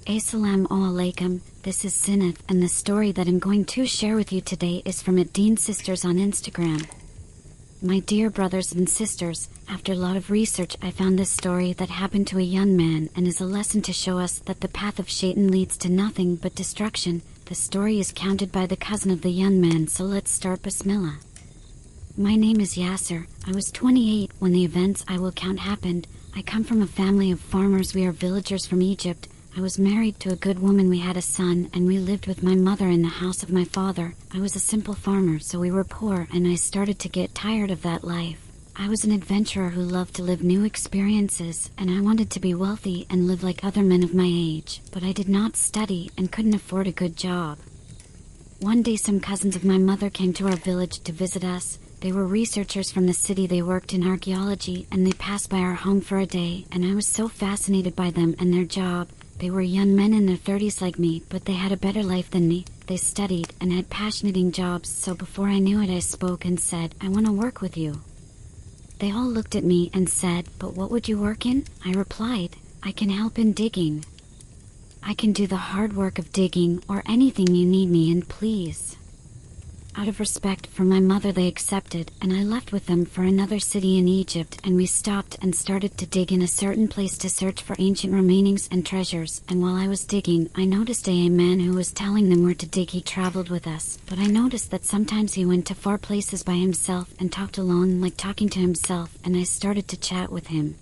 Assalamu alaikum, this is Sinat, and the story that I'm going to share with you today is from Deen Sisters on Instagram. My dear brothers and sisters, after a lot of research I found this story that happened to a young man and is a lesson to show us that the path of Shaitan leads to nothing but destruction. The story is counted by the cousin of the young man, so let's start. Bismillah. My name is Yasser. I was 28 when the events I will count happened. I come from a family of farmers. We are villagers from Egypt. I was married to a good woman, we had a son, and we lived with my mother in the house of my father. I was a simple farmer, so we were poor, and I started to get tired of that life. I was an adventurer who loved to live new experiences, and I wanted to be wealthy and live like other men of my age, but I did not study and couldn't afford a good job. One day some cousins of my mother came to our village to visit us. They were researchers from the city. They worked in archaeology, and they passed by our home for a day, and I was so fascinated by them and their job. They were young men in their 30s like me, but they had a better life than me. They studied and had passionate jobs, so before I knew it I spoke and said, I want to work with you. They all looked at me and said, but what would you work in? I replied, I can help in digging. I can do the hard work of digging or anything you need me in, please. Out of respect for my mother they accepted, and I left with them for another city in Egypt, and we stopped and started to dig in a certain place to search for ancient remainings and treasures. And while I was digging, I noticed a man who was telling them where to dig. He traveled with us, but I noticed that sometimes he went to far places by himself and talked alone, like talking to himself, and I started to chat with him.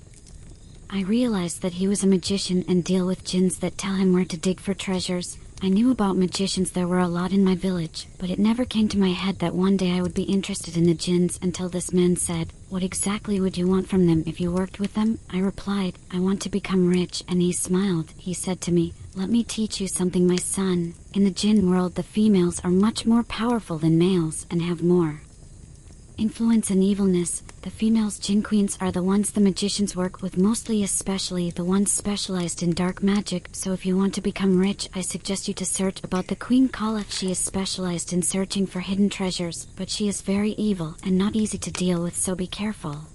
I realized that he was a magician and deal with jinns that tell him where to dig for treasures. I knew about magicians, there were a lot in my village, but it never came to my head that one day I would be interested in the jinns until this man said, what exactly would you want from them if you worked with them? I replied, I want to become rich, and he smiled. He said to me, let me teach you something, my son. In the jinn world the females are much more powerful than males and have more influence and evilness. The females jinn queens are the ones the magicians work with mostly, especially the ones specialized in dark magic. So if you want to become rich, I suggest you to search about the Queen Kala. She is specialized in searching for hidden treasures, but she is very evil and not easy to deal with, so be careful.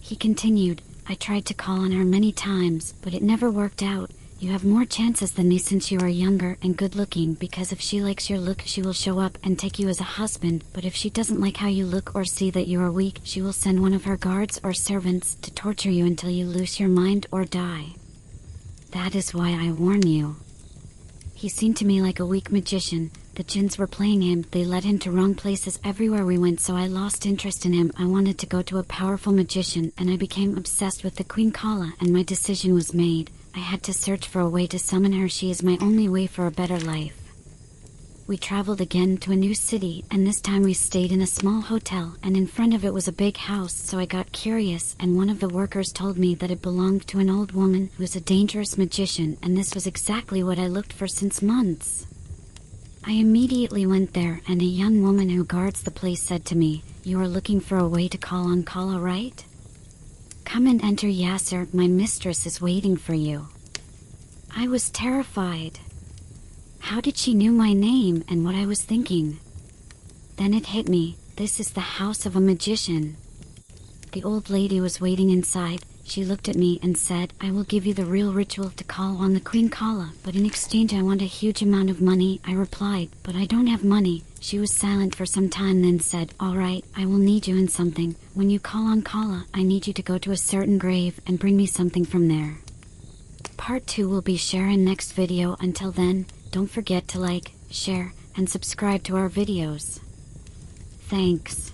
He continued, I tried to call on her many times, but it never worked out. You have more chances than me since you are younger and good looking, because if she likes your look she will show up and take you as a husband, but if she doesn't like how you look or see that you are weak, she will send one of her guards or servants to torture you until you lose your mind or die. That is why I warn you. He seemed to me like a weak magician. The jinns were playing him. They led him to wrong places everywhere we went, so I lost interest in him. I wanted to go to a powerful magician, and I became obsessed with the Queen Kala, and my decision was made. I had to search for a way to summon her. She is my only way for a better life. We traveled again to a new city, and this time we stayed in a small hotel, and in front of it was a big house, so I got curious, and one of the workers told me that it belonged to an old woman who is a dangerous magician, and this was exactly what I looked for since months. I immediately went there, and a young woman who guards the place said to me, you are looking for a way to call on Kala, right? Come and enter, Yasser, my mistress is waiting for you. I was terrified. How did she know my name and what I was thinking? Then it hit me, this is the house of a magician. The old lady was waiting inside. She looked at me and said, I will give you the real ritual to call on the Queen Kala, but in exchange I want a huge amount of money. I replied, but I don't have money. She was silent for some time, then said, all right, I will need you in something. When you call on Kala, I need you to go to a certain grave and bring me something from there. Part 2 will be shared in next video. Until then, don't forget to like, share, and subscribe to our videos. Thanks.